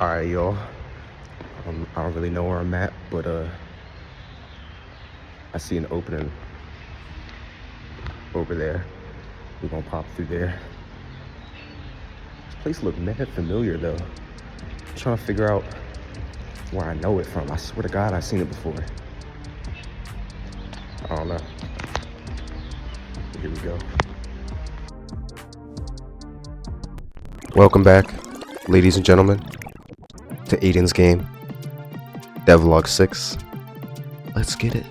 Alright, y'all. I don't really know where I'm at, but I see an opening over there. We're gonna pop through there. This place looked mad familiar though. I'm trying to figure out where I know it from. I swear to God, I've seen it before. I don't know. Here we go. Welcome back, ladies and gentlemen, to Aiden's game, Devlog6. Let's get it.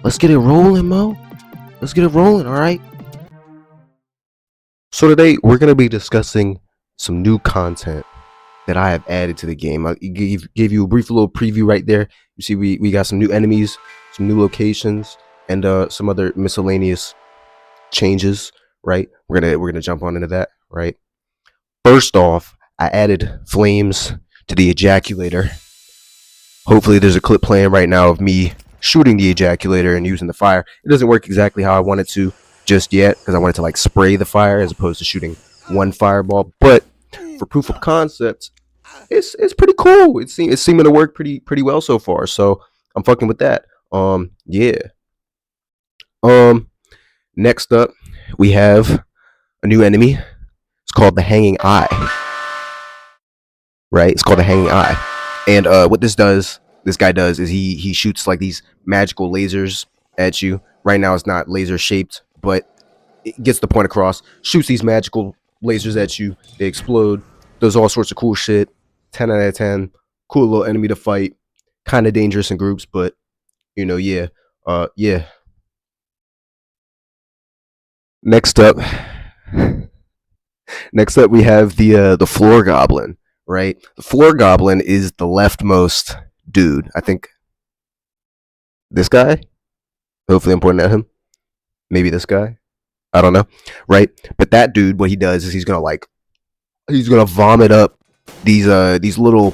Let's get it rolling, Mo. Let's get it rolling, all right? So today we're gonna be discussing some new content that I have added to the game. I gave you a brief little preview right there. You see, we got some new enemies, some new locations, and some other miscellaneous changes. Right? We're gonna jump on into that. Right? First off, I added flames to the ejaculator. Hopefully, there's a clip playing right now of me shooting the ejaculator and using the fire. It doesn't work exactly how I want it to just yet because I wanted to like spray the fire as opposed to shooting one fireball. But for proof of concept, it's pretty cool. It's seeming to work pretty well so far. So I'm fucking with that. Yeah. Next up, we have a new enemy. It's called the Hanging Eye. Right? It's called the Hanging Eye. And what this guy does is he shoots like these magical lasers at you. Right now it's not laser shaped, but it gets the point across. Shoots these magical lasers at you. They explode. Does all sorts of cool shit. 10 out of 10. Cool little enemy to fight. Kind of dangerous in groups, but you know, yeah. Yeah. Next up we have the floor goblin, right? The floor goblin is the leftmost dude. I think this guy. Hopefully I'm pointing at him. Maybe this guy. I don't know. Right? But that dude, what he does is he's gonna vomit up these little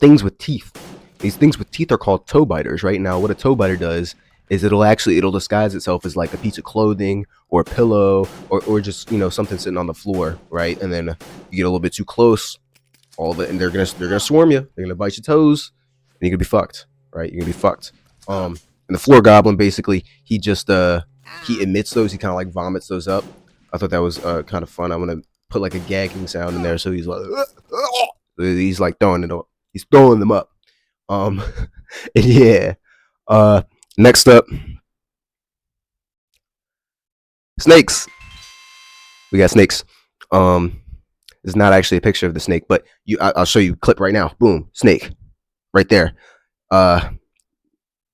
things with teeth. These things with teeth are called toe biters, right? Now what a toe biter does is it'll disguise itself as like a piece of clothing or a pillow or just, you know, something sitting on the floor, right? And then you get a little bit too close, all of it, and they're gonna swarm you. They're gonna bite your toes, and you're gonna be fucked, right? You're gonna be fucked. And the floor goblin basically he just he emits those. He kind of like vomits those up. I thought that was kind of fun. I'm gonna put like a gagging sound in there, so he's like he's like throwing it up. He's throwing them up. And yeah. Next up, snakes. We got snakes. It's not actually a picture of the snake, but I'll show you a clip right now. Boom, snake, right there. Yeah,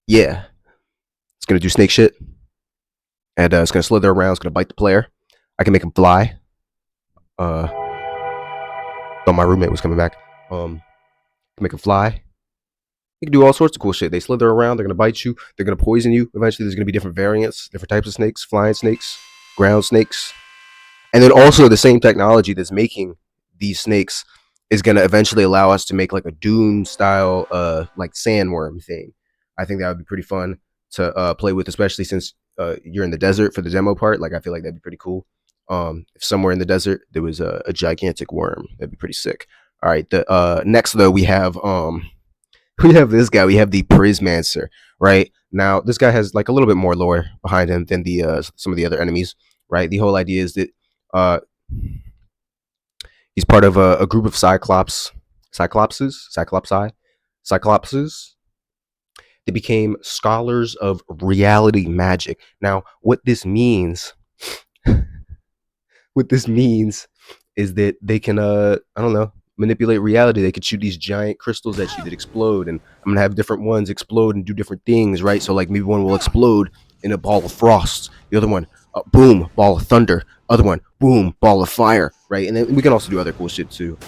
it's gonna do snake shit, and it's gonna slither around. It's gonna bite the player. I can make him fly. Thought my roommate was coming back. Can make him fly. You can do all sorts of cool shit. They slither around. They're going to bite you. They're going to poison you. Eventually, there's going to be different variants, different types of snakes, flying snakes, ground snakes. And then also the same technology that's making these snakes is going to eventually allow us to make like a Dune style like sandworm thing. I think that would be pretty fun to play with, especially since you're in the desert for the demo part. Like I feel like that'd be pretty cool. If somewhere in the desert there was a gigantic worm, that'd be pretty sick. All right. The next though we have this guy. We have the Prismancer, right? Now, this guy has like a little bit more lore behind him than the some of the other enemies, right? The whole idea is that he's part of a group of cyclopses. They became scholars of reality magic. Now, what this means is that they can I don't know, manipulate reality. They could shoot these giant crystals at you that explode, and I'm gonna have different ones explode and do different things, right? So like maybe one will explode in a ball of frost, the other one boom, ball of thunder, other one boom, ball of fire, right? And then we can also do other cool shit too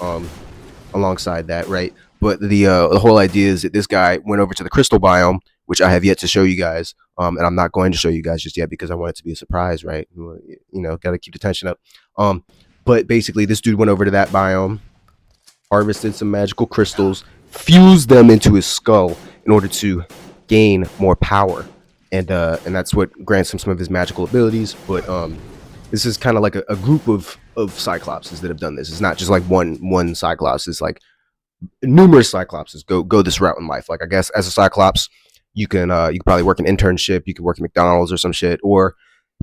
alongside that, right? But the whole idea is that this guy went over to the crystal biome, which I have yet to show you guys, and I'm not going to show you guys just yet because I want it to be a surprise, right? You know, gotta keep the tension up. But basically this dude went over to that biome, harvested some magical crystals, fused them into his skull in order to gain more power, and that's what grants him some of his magical abilities. But this is kind of like a group of cyclopses that have done this. It's not just like one cyclops. It's like numerous Cyclopses go this route in life. Like I guess as a Cyclops, you can probably work an internship, you can work at McDonald's or some shit, or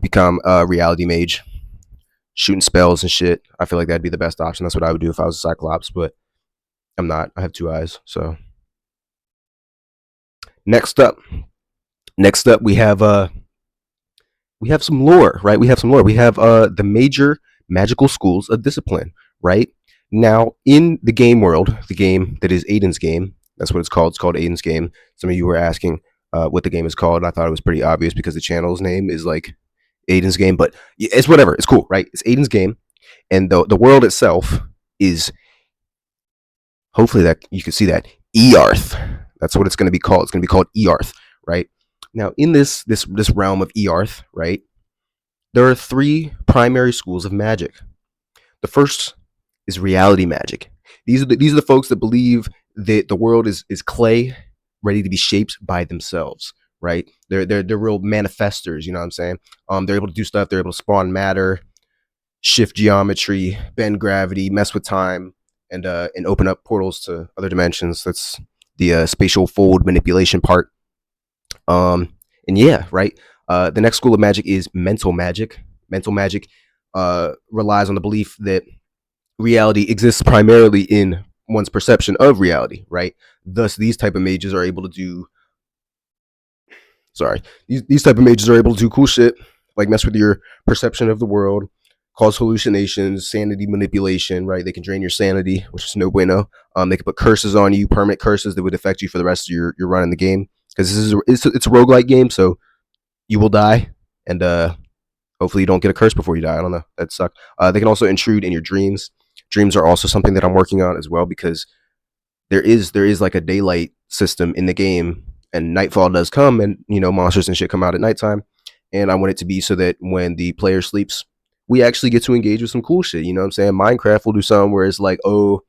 become a reality mage, shooting spells and shit. I feel like that'd be the best option. That's what I would do if I was a Cyclops, but I'm not. I have two eyes. So next up, we have some lore, right? We have some lore. We have the major magical schools of discipline, right? Now, in the game world, the game that is Aiden's game, that's what it's called. It's called Aiden's game. Some of you were asking what the game is called, and I thought it was pretty obvious because the channel's name is like Aiden's game, but it's whatever. It's cool, right? It's Aiden's game, and the world itself is, hopefully that you can see that, Earth. That's what it's going to be called. It's going to be called Earth, right? Now, in this realm of Earth, right, there are three primary schools of magic. The first is reality magic. These are the folks that believe that the world is clay, ready to be shaped by themselves. Right? They're real manifestors. You know what I'm saying? They're able to do stuff. They're able to spawn matter, shift geometry, bend gravity, mess with time, and open up portals to other dimensions. That's the spatial fold manipulation part. And yeah, right. The next school of magic is mental magic. Mental magic relies on the belief that reality exists primarily in one's perception of reality, right? Thus, these type of mages are able to do. Sorry, these type of mages are able to do cool shit, like mess with your perception of the world, cause hallucinations, sanity manipulation, right? They can drain your sanity, which is no bueno. They can put curses on you, permanent curses that would affect you for the rest of your run in the game. Because it's a roguelike game, so you will die, and hopefully you don't get a curse before you die. I don't know, that sucks. They can also intrude in your dreams. Dreams are also something that I'm working on as well, because there is like a daylight system in the game, and nightfall does come, and monsters and shit come out at nighttime, and I want it to be so that when the player sleeps, we actually get to engage with some cool shit. You know what I'm saying? Minecraft will do something where it's like, oh,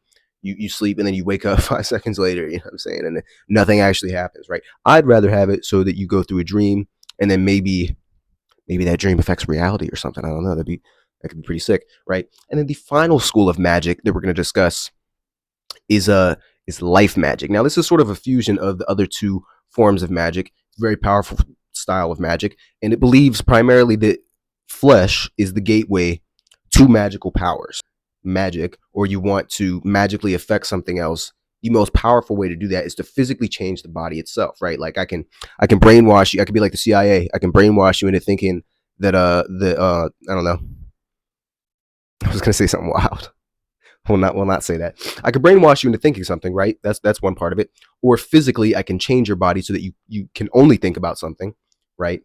you sleep and then you wake up 5 seconds later. You know what I'm saying? And nothing actually happens, right? I'd rather have it so that you go through a dream, and then maybe that dream affects reality or something. I don't know. That could be pretty sick, right? And then the final school of magic that we're going to discuss is life magic. Now, this is sort of a fusion of the other two forms of magic. It's a very powerful style of magic, and it believes primarily that flesh is the gateway to magical powers. Magic, or you want to magically affect something else, the most powerful way to do that is to physically change the body itself, right? Like I can brainwash you. I could be like the CIA. I can brainwash you into thinking that I don't know. I was gonna say something wild. Will not say that. I could brainwash you into thinking something, right? That's one part of it. Or physically, I can change your body so that you can only think about something, right?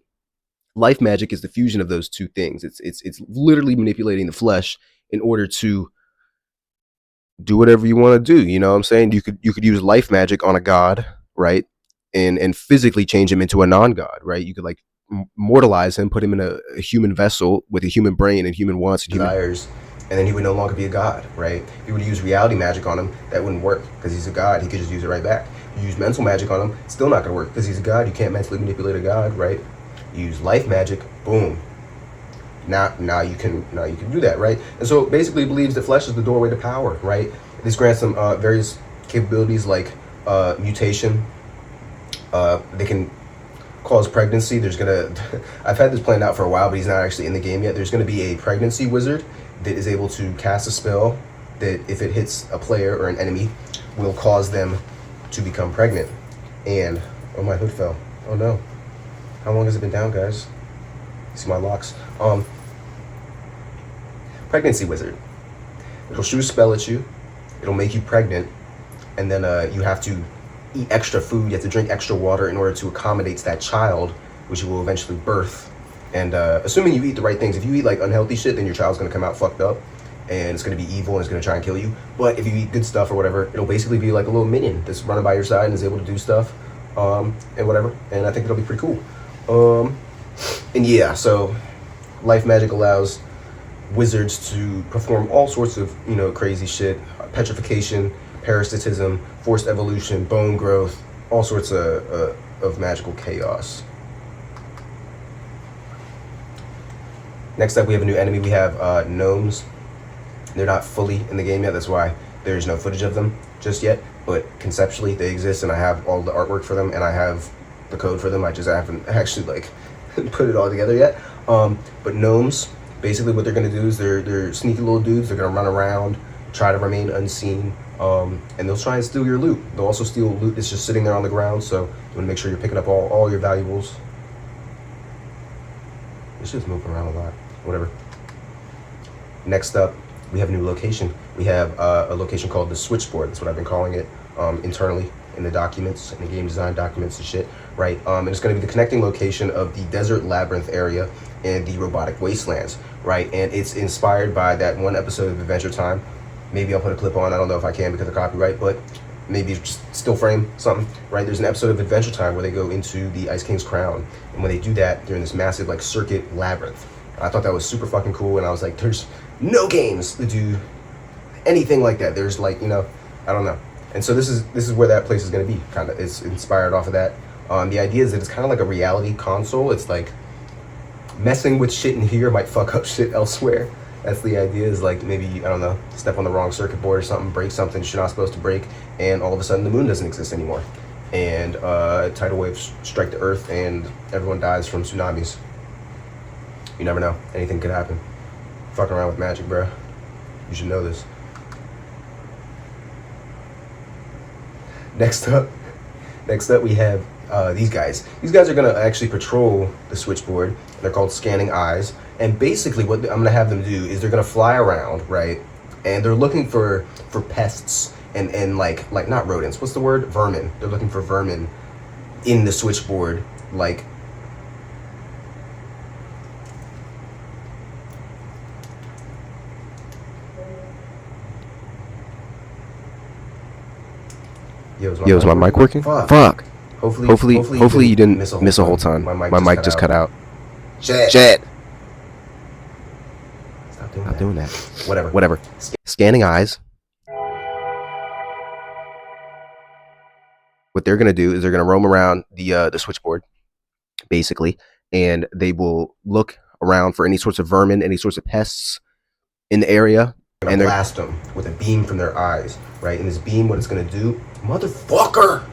Life magic is the fusion of those two things. It's literally manipulating the flesh in order to do whatever you want to do. You know what I'm saying? You could use life magic on a god, right? And physically change him into a non-god, right? You could like mortalize him, put him in a human vessel with a human brain and human wants and desires, and then he would no longer be a god, right? If you would use reality magic on him, that wouldn't work because he's a god. He could just use it right back. You use mental magic on him, still not gonna work because he's a god. You can't mentally manipulate a god, right? You use life magic, boom. Now you can do that, right? And so it basically believes that flesh is the doorway to power, right? This grants them various capabilities like mutation. They can cause pregnancy. There's gonna I've had this planned out for a while, but he's not actually in the game yet. There's gonna be a pregnancy wizard that is able to cast a spell that, if it hits a player or an enemy, will cause them to become pregnant. And oh, my hood fell. Oh no. How long has it been down, guys? See my locks. Pregnancy wizard. It'll shoot a spell at you. It'll make you pregnant, and then you have to eat extra food. You have to drink extra water in order to accommodate that child, which you will eventually birth. And assuming you eat the right things, if you eat like unhealthy shit, then your child's gonna come out fucked up, and it's gonna be evil and it's gonna try and kill you. But if you eat good stuff or whatever, it'll basically be like a little minion that's running by your side and is able to do stuff, and whatever. And I think it'll be pretty cool. And yeah, so life magic allows wizards to perform all sorts of crazy shit: petrification, parasitism, forced evolution, bone growth, all sorts of magical chaos. Next up, we have a new enemy. We have gnomes. They're not fully in the game yet. That's why there's no footage of them just yet. but conceptually they exist, and I have all the artwork for them, and I have the code for them. I just haven't actually like put it all together yet. But gnomes, basically what they're gonna do is they're sneaky little dudes. They're gonna run around, try to remain unseen, and they'll try and steal your loot. They'll also steal loot that's just sitting there on the ground, so you wanna make sure you're picking up all your valuables. This shit's moving around a lot. Whatever. Next up, we have a new location. We have a location called the switchboard. That's what I've been calling it internally in the documents, in the game design documents and shit, right? And it's going to be the connecting location of the desert labyrinth area and the robotic wastelands, right? And it's inspired by that one episode of Adventure Time. Maybe I'll put a clip on. I don't know if I can because of copyright, but maybe just still frame something, right? There's an episode of Adventure Time where they go into the Ice King's Crown, and when they do that, they're in this massive like circuit labyrinth. I thought that was super fucking cool, and I was like, there's no games that do anything like that. There's like, you know, I don't know. And so this is where that place is going to be. Kind of, it's inspired off of that. The idea is that it's kind of like a reality console. It's like messing with shit in here might fuck up shit elsewhere. That's the idea. Is like maybe, I don't know, step on the wrong circuit board or something, break something you're not supposed to break, and all of a sudden the moon doesn't exist anymore, and tidal waves strike the earth and everyone dies from tsunamis. You never know. Anything could happen. Fucking around with magic, bro. You should know this. Next up we have these guys. These guys are gonna actually patrol the switchboard. They're called Scanning Eyes. And basically what I'm gonna have them do is they're gonna fly around, right? And they're looking for pests and like not rodents. What's the word? Vermin. They're looking for vermin in the switchboard, like. Yo, is my mic working? Fuck. Hopefully you didn't miss a whole ton. My mic just cut out. Shit. Stop doing that. Whatever. Scanning Eyes. What they're gonna do is they're gonna roam around the switchboard, basically, and they will look around for any sorts of vermin, any sorts of pests in the area. And they blast them with a beam from their eyes, right? And this beam, what it's gonna do, motherfucker,